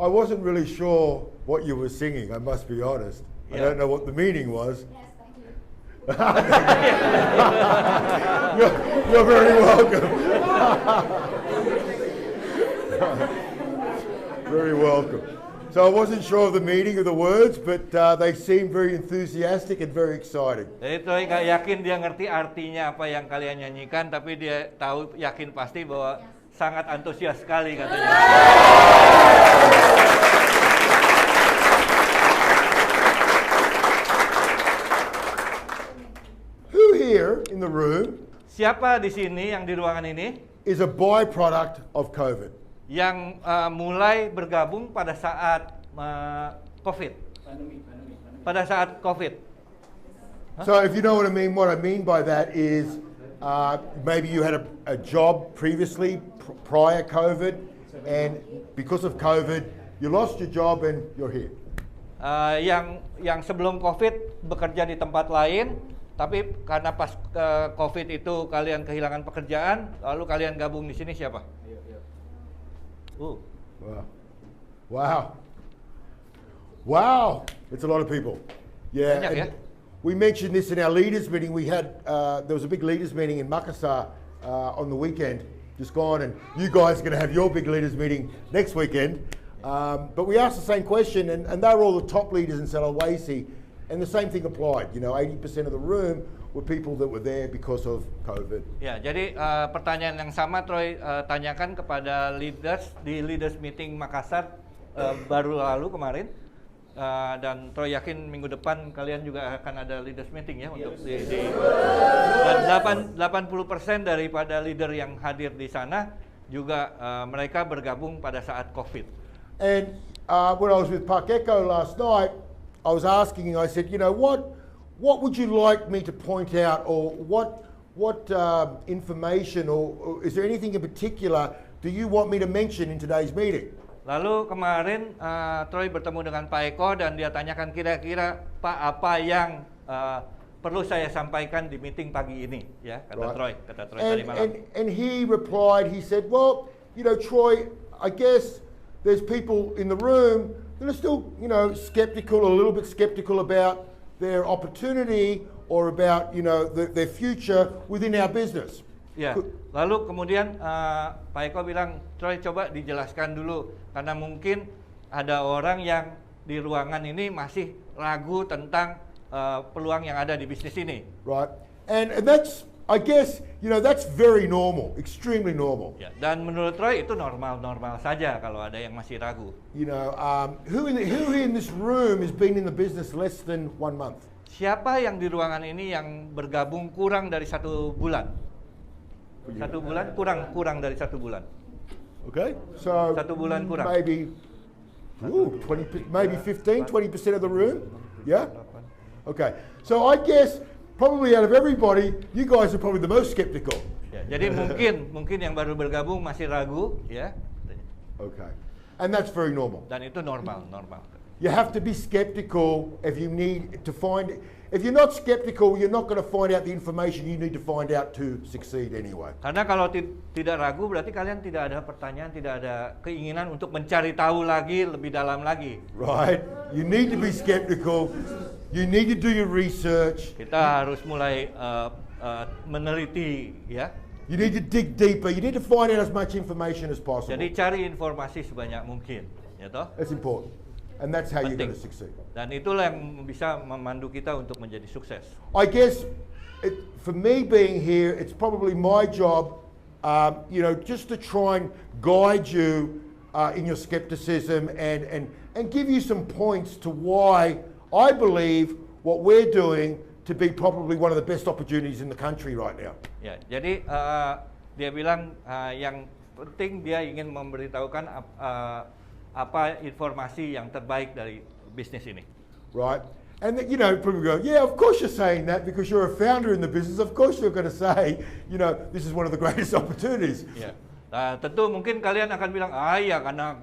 I wasn't really sure what you were singing, I must be honest. I don't know what the meaning was. Yes, thank you. You're very welcome. Very welcome. So I wasn't sure of the meaning of the words, but they seemed very enthusiastic and very exciting. Jadi Troy nggak yakin dia ngerti artinya apa yang kalian nyanyikan, tapi dia tahu yakin pasti bahwa sangat antusias sekali katanya. Who here in the room Siapa di sini yang di ruangan ini is a byproduct of COVID? yang mulai bergabung pada saat COVID? Pada saat COVID. So if you know what I mean by that is maybe you had a job previously prior COVID, and because of COVID you lost your job and you're here. Yang sebelum COVID bekerja di tempat lain, tapi karena pas COVID itu kalian kehilangan pekerjaan, lalu kalian gabung di sini siapa? Wow. Wow. Wow. It's a lot of people. Yeah. Banyak, ya? We mentioned this in our leaders meeting. We had there was a big leaders meeting in Makassar on the weekend just gone, and you guys are going to have your big leaders meeting next weekend. But we asked the same question, and they were all the top leaders in Sulawesi, and the same thing applied. 80% of the room were people that were there because of COVID. Ya, jadi pertanyaan yang sama Troy tanyakan kepada leaders di leaders meeting Makassar baru lalu kemarin. Dan Troy yakin minggu depan kalian juga akan ada leaders meeting ya untuk dan 80% daripada leader yang hadir di sana juga mereka bergabung pada saat COVID. And when I was with Park Echo last night, I was asking, I said, what would you like me to point out, or what information, or is there anything in particular do you want me to mention in today's meeting? Lalu kemarin Troy bertemu dengan Pak Eko dan dia tanyakan kira-kira Pak apa yang perlu saya sampaikan di meeting pagi ini, ya kata Troy tadi malam. And he replied, he said, well, Troy, I guess there's people in the room that are still, skeptical, a little bit skeptical about their opportunity or about, their future within our business. Ya, lalu kemudian Pak Eko bilang, Troy coba dijelaskan dulu, karena mungkin ada orang yang di ruangan ini masih ragu tentang peluang yang ada di bisnis ini. Right, and that's, I guess, that's very normal, extremely normal. Ya, dan menurut Troy itu normal saja kalau ada yang masih ragu. Who in this room has been in the business less than 1 month? Siapa yang di ruangan ini yang bergabung kurang dari 1 bulan? 1 bulan kurang dari 1 bulan. Okay, so 1 bulan kurang. Maybe 20, maybe 15, 20% of the room. Yeah. Okay, so I guess probably out of everybody, you guys are probably the most skeptical. Ya, jadi mungkin yang baru bergabung masih ragu, ya. Okay, and that's very normal. Dan itu normal. You have to be skeptical if you need to find. If you're not skeptical, you're not going to find out the information you need to find out to succeed anyway. Karena kalau tidak ragu, berarti kalian tidak ada pertanyaan, tidak ada keinginan untuk mencari tahu lagi, lebih dalam lagi. Right? You need to be skeptical. You need to do your research. Kita harus mulai meneliti, ya. You need to dig deeper. You need to find out as much information as possible. Jadi cari informasi sebanyak mungkin, ya toh? That's important. And that's how you're going to succeed. Dan itulah yang bisa memandu kita untuk menjadi sukses. I guess, for me being here, it's probably my job, just to try and guide you in your skepticism and give you some points to why I believe what we're doing to be probably one of the best opportunities in the country right now. Ya, jadi dia bilang yang penting dia ingin memberitahukan apa informasi yang terbaik dari bisnis ini. Right. And people go, yeah, of course you're saying that because you're a founder in the business. Of course you're going to say, this is one of the greatest opportunities. Ya. Nah, tentu mungkin kalian akan bilang, ya karena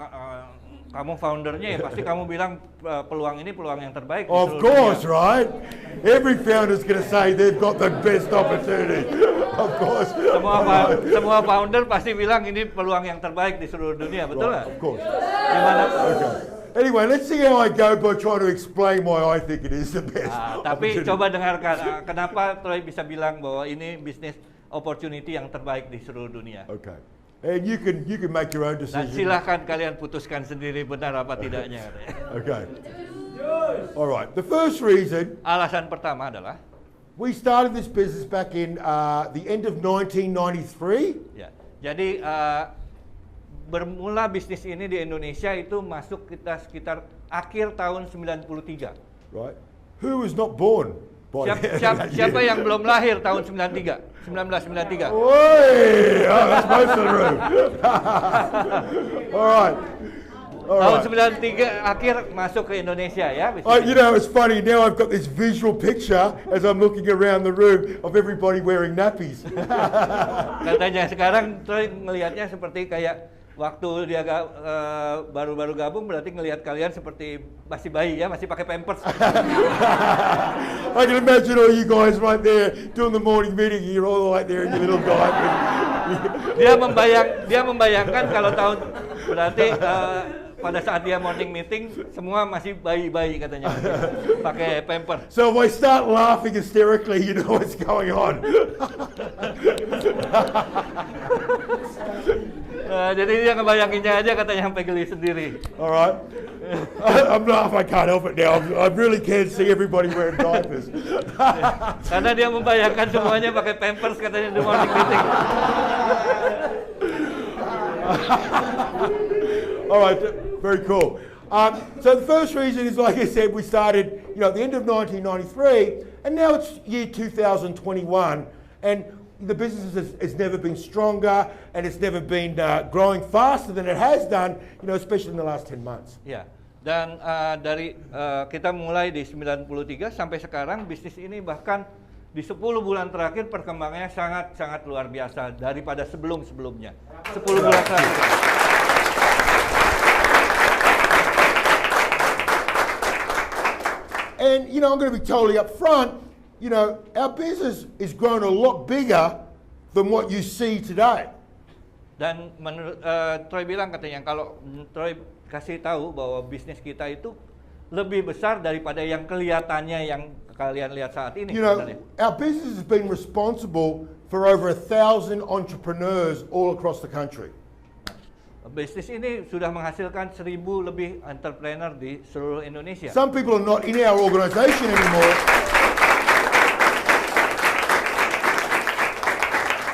kamu foundernya ya pasti kamu bilang peluang ini peluang yang terbaik. Of course, right? Every founder's going to say they've got the best opportunity. Of course. Semua founder pasti bilang ini peluang yang terbaik di seluruh dunia, betul nggak? Of course. Gimana? Okay. Anyway, let's see how I go by trying to explain why I think it is the best. Tapi opportunity. coba dengarkan, kenapa Troy bisa bilang bahwa ini bisnis opportunity yang terbaik di seluruh dunia. Okay. And you can make your own Dan decision. silahkan kalian putuskan sendiri benar apa tidaknya. Okay. All right. The first reason Alasan pertama adalah, we started this business back in the end of 1993. ya, jadi bermula bisnis ini di Indonesia itu masuk kita sekitar akhir tahun 93. Right. Who was not born by Siapa yang belum lahir tahun 1993? Oi! Oh, that's most of the room. All right. Tahun 93 akhir masuk ke Indonesia ya. You know, it's funny, now I've got this visual picture as I'm looking around the room of everybody wearing nappies. Katanya sekarang Troy ngelihatnya seperti kayak waktu dia baru-baru gabung, berarti ngelihat kalian seperti masih bayi ya, masih pakai pampers. I can imagine all you guys right there doing the morning meeting, you're all right there in your little diaper. Dia membayangkan kalau tahun berarti pada saat dia morning meeting semua masih bayi-bayi katanya, pakai pamper. So if I start laughing hysterically, you know what's going on. Jadi dia ngebayanginnya aja katanya sampai geli sendiri. All right. I'm laughing, I can't help it now. I really can't see everybody wearing diapers. Karena dia membayangkan semuanya pakai pampers katanya di morning meeting. All right, very cool. So the first reason is, like I said, we started, at the end of 1993, and now it's year 2021, and the business has never been stronger, and it's never been growing faster than it has done, especially in the last 10 months. Ya, dan dari kita mulai di 93 sampai sekarang bisnis ini bahkan di 10 bulan terakhir perkembangannya sangat luar biasa daripada sebelum-sebelumnya. 10 bulan terakhir. And, I'm going to be totally upfront, our business is grown a lot bigger than what you see today. Dan menurut Troy bilang katanya, kalau Troy kasih tahu bahwa bisnis kita itu lebih besar daripada yang kelihatannya yang kalian lihat saat ini. Our business has been responsible for over 1,000 entrepreneurs all across the country. Bisnis ini sudah menghasilkan 1,000 lebih entrepreneur di seluruh Indonesia. Some people are not in our organization anymore.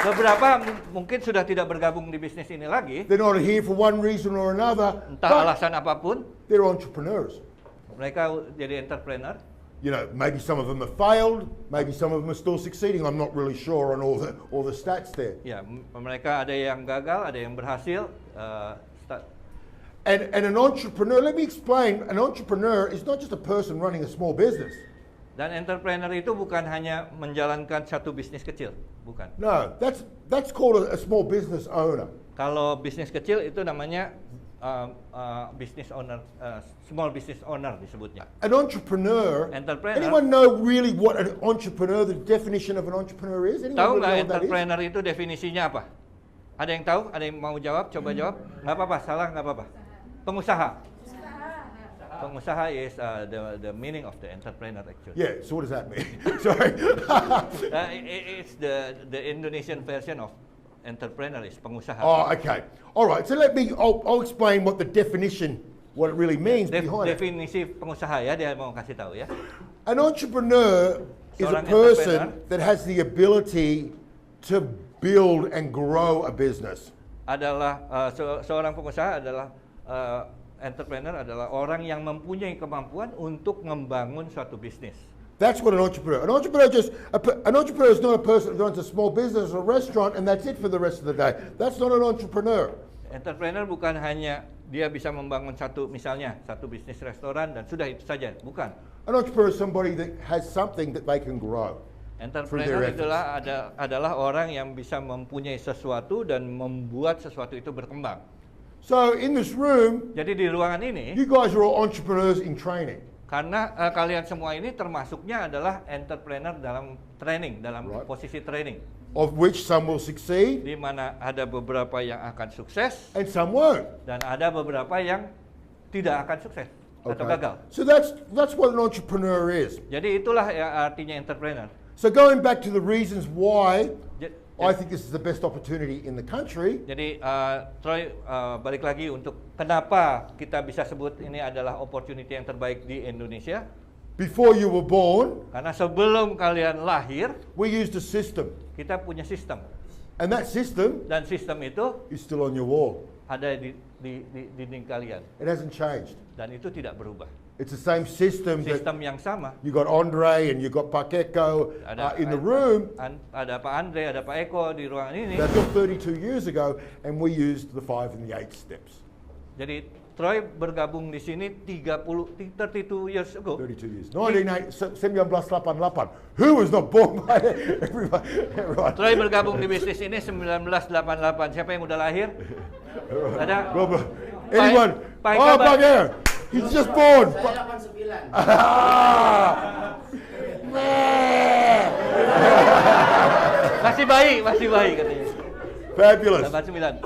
Beberapa mungkin sudah tidak bergabung di bisnis ini lagi. They're not here for one reason or another. Entah alasan apapun. They're entrepreneurs. Mereka jadi entrepreneur. Maybe some of them have failed, maybe some of them are still succeeding. I'm not really sure on all the stats there. Ya, mereka ada yang gagal, ada yang berhasil. And an entrepreneur, let me explain, an entrepreneur is not just a person running a small business. Dan entrepreneur itu bukan hanya menjalankan satu bisnis kecil, bukan. No, that's called a small business owner. Kalau bisnis kecil itu namanya business owner, small business owner disebutnya. An entrepreneur. Entrepreneur. Anyone know really what an entrepreneur, the definition of an entrepreneur is? Tahu nggak entrepreneur itu definisinya apa? Ada yang tahu? Ada yang mau jawab? Coba jawab. Nggak apa-apa, salah nggak apa-apa. Pengusaha. Pengusaha is the meaning of the entrepreneur actually. Yeah. So what does that mean? Sorry. It's the Indonesian version of entrepreneur is pengusaha. Oh, okay. All right. So I'll explain what the definition, what it really means behind it. Definisi pengusaha ya, dia mau kasih tahu ya. An entrepreneur is a person that has the ability to build and grow a business. Adalah seorang pengusaha adalah entrepreneur adalah orang yang mempunyai kemampuan untuk membangun suatu bisnis. That's what an entrepreneur. An entrepreneur is not a person that runs a small business or a restaurant and that's it for the rest of the day. That's not an entrepreneur. Entrepreneur bukan hanya dia bisa membangun satu bisnis restoran dan sudah itu saja, bukan. An entrepreneur is somebody that has something that they can grow. Entrepreneur adalah orang yang bisa mempunyai sesuatu dan membuat sesuatu itu berkembang. So in this room, jadi di ruangan ini, you guys are all entrepreneurs in training. Karena kalian semua ini termasuknya adalah entrepreneur dalam training, dalam posisi training. of which some will succeed di mana ada beberapa yang akan sukses and some won't. dan ada beberapa yang tidak akan sukses atau gagal. So that's what an entrepreneur is. Jadi itulah yang artinya entrepreneur. So going back to the reasons why Ja- I think this is the best opportunity in the country. Jadi Troy balik lagi untuk kenapa kita bisa sebut ini adalah opportunity yang terbaik di Indonesia. Before you were born, Karena sebelum kalian lahir, we used a system, kita punya sistem. and that system Dan sistem itu is still on your wall. ada di dinding kalian. It hasn't changed. Dan itu tidak berubah. It's the same system that Sistem yang sama. you got Andre and you got Pakeko in the room. Ada Pak Andre, ada Pak Eko di ruangan ini. That's all 32 years ago, and we used the 5 and the 8 steps. Jadi Troy bergabung di sini 32 years ago. 32 years. 1988. Who was not born by everyone? Troy bergabung di bisnis ini 1988. Siapa yang udah lahir? Ada? Robert. Anyone? Pak Eka, Oh, Pak. Pak Eka. He's just born. Saya 89. Masih bayi katanya. Fabulous. 89.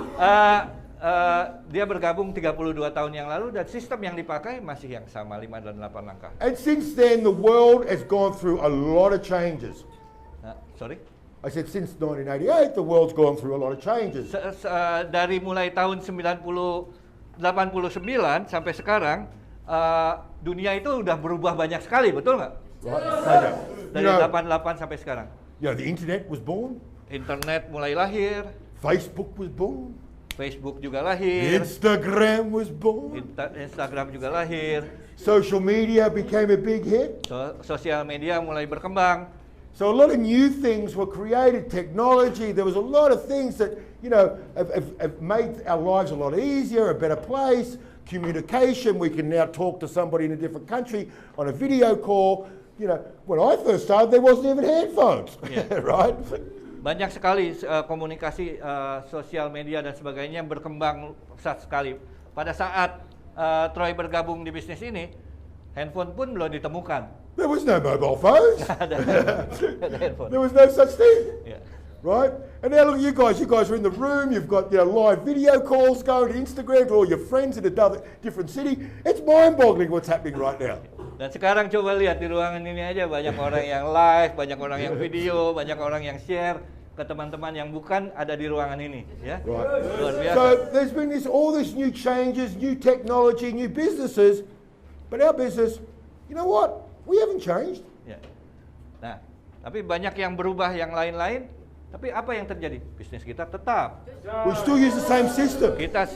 Dia bergabung 32 tahun yang lalu dan sistem yang dipakai masih yang sama 5 dan 8 langkah. And since then, the world has gone through a lot of changes. Sorry? I said since 1988, the world's gone through a lot of changes. Dari mulai tahun 89 sampai sekarang, dunia itu udah berubah banyak sekali, betul nggak? Right? Dari 88 sampai sekarang. The internet was born. Internet mulai lahir, Facebook was born. Facebook juga lahir, Instagram was born. Instagram juga lahir, Social media became a big hit. sosial media mulai berkembang. So a lot of new things were created, technology. There was a lot of things that, have made our lives a lot easier, a better place. Communication, we can now talk to somebody in a different country on a video call. When I first started, there wasn't even headphones, Yeah. right? Banyak sekali komunikasi sosial media dan sebagainya berkembang pesat sekali. Pada saat Troy bergabung di bisnis ini, handphone pun belum ditemukan. There was no mobile phones. Ada handphone. There was no such thing, Ya. right? And now look at you guys. You guys are in the room. You've got live video calls going to Instagram to all your friends in a different city. It's mind-boggling what's happening right now. Dan sekarang coba lihat di ruangan ini aja banyak orang yang live, banyak orang yang video, banyak orang yang share ke teman-teman yang bukan ada di ruangan ini, ya. Right. Luar biasa. So there's been all this new changes, new technology, new businesses, but our business, you know what? We haven't changed. Ya. Nah, tapi banyak yang berubah yang lain-lain. Tapi apa yang terjadi? Bisnis kita tetap. We still use the same system. Kita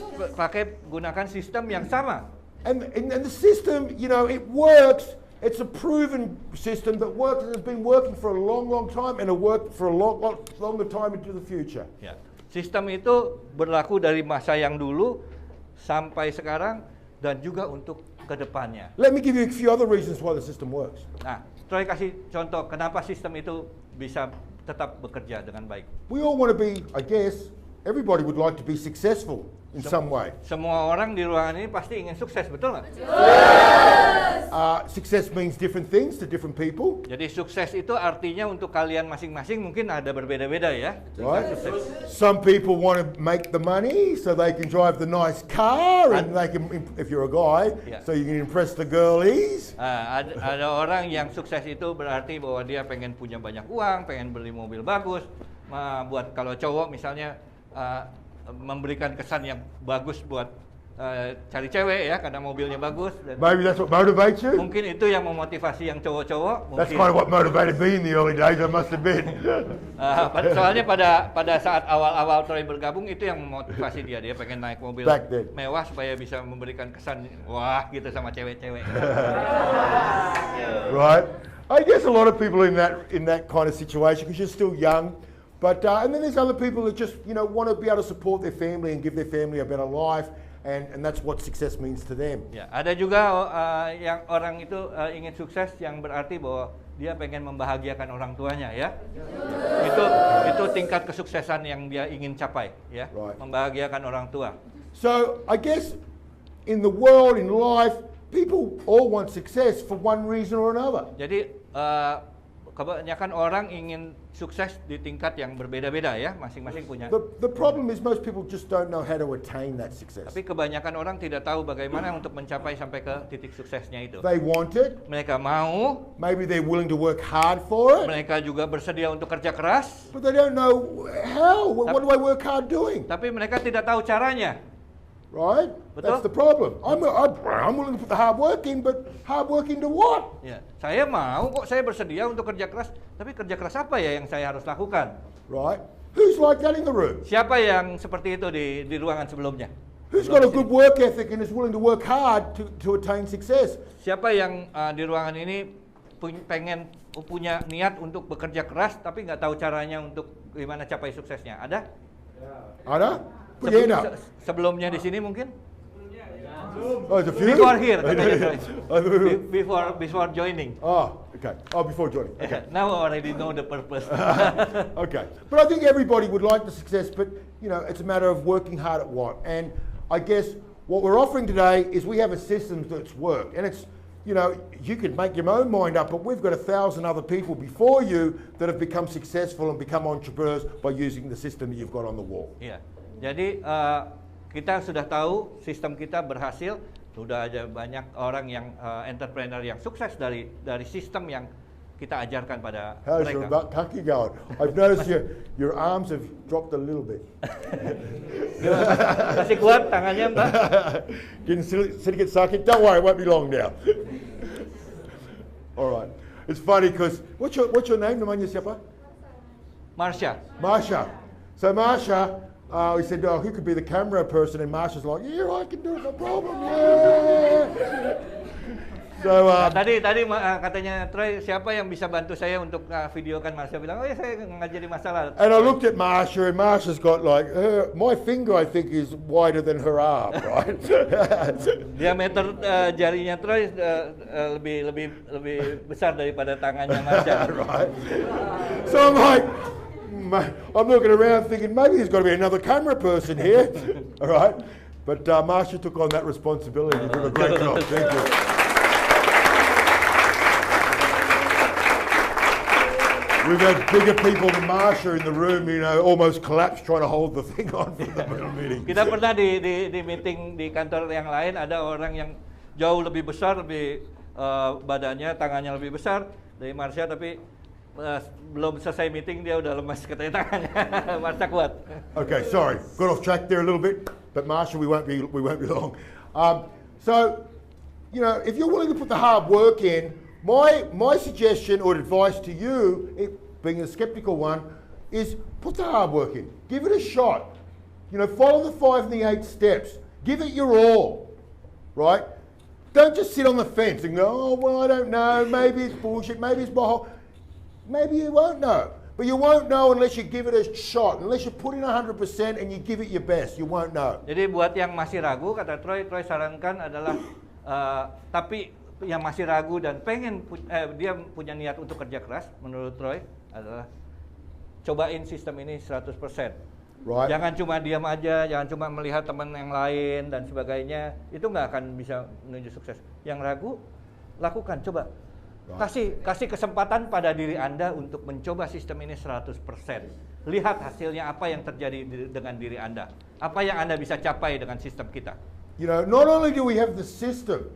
gunakan sistem yang sama. And the system, it works. It's a proven system that works and has been working for a long, long time and will work for a longer time into the future. Ya. Sistem itu berlaku dari masa yang dulu sampai sekarang dan juga untuk kedepannya. Let me give you a few other reasons why the system works. Nah, Troy kasih contoh kenapa sistem itu bisa tetap bekerja dengan baik. We all want to be, I guess, everybody would like to be successful in some way. Semua orang di ruangan ini pasti ingin sukses, betul nggak? Success means different things to different people, Jadi sukses itu artinya untuk kalian masing-masing mungkin ada berbeda-beda ya. right? Sukses. Some people want to make the money so they can drive the nice car and they can, if you're a guy, Yeah. so you can impress the girlies. Ada orang yang sukses itu berarti bahwa dia pengen punya banyak uang, pengen beli mobil bagus. Buat kalau cowok misalnya memberikan kesan yang bagus buat cari cewek ya karena mobilnya bagus. Dan Maybe that's what motivates you. mungkin itu yang memotivasi yang cowok-cowok. That's Mungkin. kind of what motivated me in the early days, I must admit. Soalnya pada saat awal-awal Troy bergabung itu yang memotivasi dia pengen naik mobil Back then. mewah supaya bisa memberikan kesan wah gitu sama cewek-cewek. Right? I guess a lot of people in that kind of situation because you're still young, but and then there's other people that just want to be able to support their family and give their family a better life, and that's what success means to them. Ya, ada juga yang orang itu ingin sukses yang berarti bahwa dia pengen membahagiakan orang tuanya ya. Itu tingkat kesuksesan yang dia ingin capai ya, Right. membahagiakan orang tua. So I guess in the world, in life, people all want success for one reason or another. Jadi kebanyakan orang ingin sukses di tingkat yang berbeda-beda ya, masing-masing punya. The problem is most people just don't know how to attain that success. Tapi kebanyakan orang tidak tahu bagaimana untuk mencapai sampai ke titik suksesnya itu. They want it, Mereka mau, maybe they're willing to work hard for it, mereka juga bersedia untuk kerja keras, but they don't know how. What do I work hard doing? tapi mereka tidak tahu caranya. Right? That's the problem. I'm willing to put the hard work in, but hard work into what? Ya, saya mau kok, saya bersedia untuk kerja keras, tapi kerja keras apa ya yang saya harus lakukan? Right? Who's like that in the room? Siapa yang seperti itu di ruangan sebelumnya? Who's got a good work ethic and is willing to work hard to attain success? Siapa yang di ruangan ini pengen punya niat untuk bekerja keras, tapi nggak tahu caranya untuk gimana capai suksesnya? Ada? Ada? Put your hand up. Sebelumnya di sini mungkin? Oh, there's a few? Before here, katanya. Oh, before joining. Oh, okay. Oh, before joining. Okay. Now I already know the purpose. Okay. But I think everybody would like the success, but you know, it's a matter of working hard at what. And I guess what we're offering today is we have a system that's worked. And it's, you know, you can make your own mind up, but we've got 1,000 other people before you that have become successful and become entrepreneurs by using the system that you've got on the wall. Iya. Jadi kita sudah tahu sistem kita berhasil, sudah ada banyak orang yang entrepreneur yang sukses dari sistem yang kita ajarkan pada How's your mereka. kaki going? I've noticed your arms have dropped a little bit. Masih kuat tangannya, Mbak? Getting sedikit sakit. Don't worry, it won't be long now. All right. It's funny because what's your name? Namanya siapa? Marsha. Marsha. So Marsha, we said, oh, who could be the camera person? And Marsha's like, yeah, I can do it, no problem. Yeah. So Tadi katanya Troy, siapa yang bisa bantu saya untuk videokan Marsha? Bilang, oh ya saya nggak jadi masalah. and I looked at Marsha, and Marsha's got like my finger, I think, is wider than her arm, right? Diameter jarinya Troy lebih besar daripada tangannya Marsha. Right. So I'm like, I'm looking around thinking maybe there's got to be another camera person here, all right? But Marsha took on that responsibility. You did a great job. Thank you. We've had bigger people than Marsha in the room, you know, almost collapsed trying to hold the thing on for the meeting. Kita pernah di meeting di kantor yang lain, ada orang yang jauh lebih besar, lebih badannya, tangannya lebih besar dari Marsha, tapi belum selesai meeting dia udah lemas katanya tangannya. Marsha kuat. Okay, sorry, got off track there a little bit, but Marsha, we won't be long. So, you know, if you're willing to put the hard work in, my suggestion or advice to you, being a skeptical one, is put the hard work in. Give it a shot. You know, follow the 5 and the 8 steps. Give it your all, right? Don't just sit on the fence and go, oh, well, I don't know, maybe it's bullshit, maybe it's bohol. Maybe you won't know. But you won't know unless you give it a shot. Unless you put in 100% and you give it your best, you won't know. Jadi buat yang masih ragu, kata Troy sarankan adalah, tapi yang masih ragu dan pengen dia punya niat untuk kerja keras, menurut Troy adalah cobain sistem ini 100%. Right. Jangan cuma diam aja, jangan cuma melihat teman yang lain dan sebagainya. Itu nggak akan bisa menuju sukses. Yang ragu, lakukan, coba. Right. Kasih kesempatan pada diri Anda untuk mencoba sistem ini 100%. Lihat hasilnya apa yang terjadi dengan diri Anda. Apa yang Anda bisa capai dengan sistem kita. You know, not only do we have the system,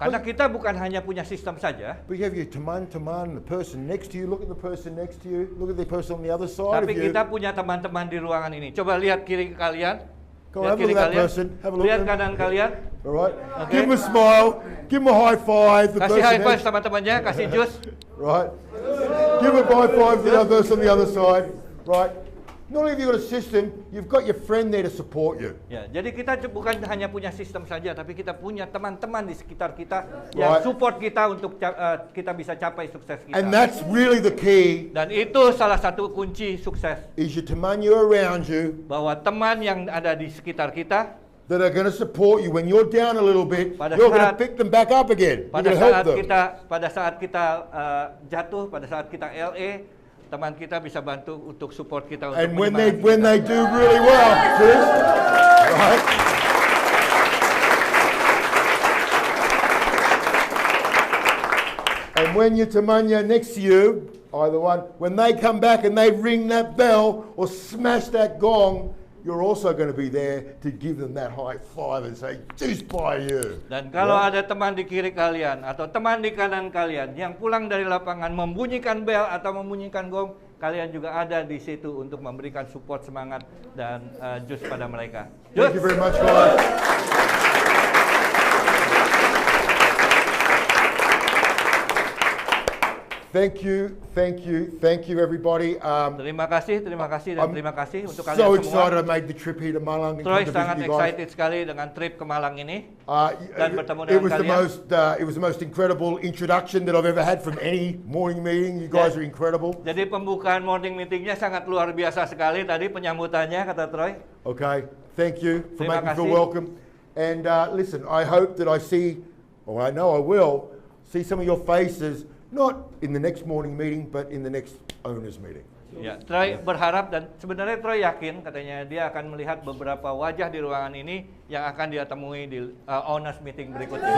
karena kita bukan hanya punya sistem saja, but you have your teman-teman, the person next to you. Look at the person next to you. Look at the person on the other side tapi of you. kita punya teman-teman di ruangan ini. Coba lihat kiri kalian. Go on, have a look at that person. Have a look Lihat at them. kanan kalian. All right. Okay. Give him a smile. Give him a high five. The Kasih person high five next- sama temannya, kasih jus. Right. Give a high five to the other person on the other side. Right. Not only have you got a system, you've got your friend there to support you. Ya, jadi kita bukan hanya punya sistem saja, tapi kita punya teman-teman di sekitar kita yang Right. support kita untuk kita bisa capai sukses kita. And that's really the key, Dan itu salah satu kunci sukses, is your teman you around you bahwa teman yang ada di sekitar kita that are going to support you when you're down a little bit. Pada You're going to saat- pick them back up again. You're pada going to help saat them. kita jatuh, pada saat kita LA, teman kita bisa bantu untuk support kita untuk And when menyemangati they kita. do really well, sis, right? And when your temanya next to you Either one. When they come back and they ring that bell or smash that gong, you're also going to be there to give them that high five and say, "Juice by you." Dan kalau ada teman di kiri kalian atau teman di kanan kalian yang pulang dari lapangan membunyikan bel atau membunyikan gong, kalian juga ada di situ untuk memberikan support, semangat, dan jus pada mereka. Thank you very much, guys. Thank you, everybody. Terima kasih dan terima kasih untuk kalian So semua. excited I made the trip here to Malang and Troy come to sangat visit you guys. excited sekali dengan trip ke Malang ini dan bertemu It dengan was kalian. it was the most incredible introduction that I've ever had from any morning meeting. You guys are incredible. Jadi pembukaan morning meetingnya sangat luar biasa sekali tadi penyambutannya, kata Troy. Okay, thank you for Terima making me feel kasih. welcome. And listen, I hope that I see, or I know I will, see some of your faces, not in the next morning meeting, but in the next owners meeting. Ya, Troy berharap dan sebenarnya Troy yakin katanya dia akan melihat beberapa wajah di ruangan ini yang akan dia temui di owners meeting berikutnya.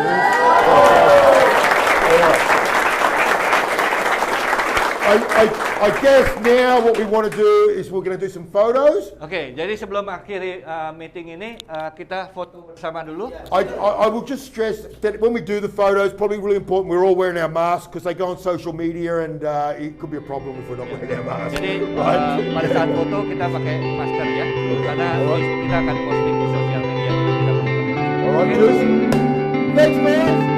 I guess now what we want to do is we're going to do some photos. Oke, jadi sebelum akhiri meeting ini kita foto bersama dulu. I will just stress that when we do the photos, probably really important, we're all wearing our masks because they go on social media and it could be a problem if we're not wearing our masks. Jadi pada saat foto kita pakai masker ya, karena kita akan posting di sosial media. All right, cheers. Thanks, man.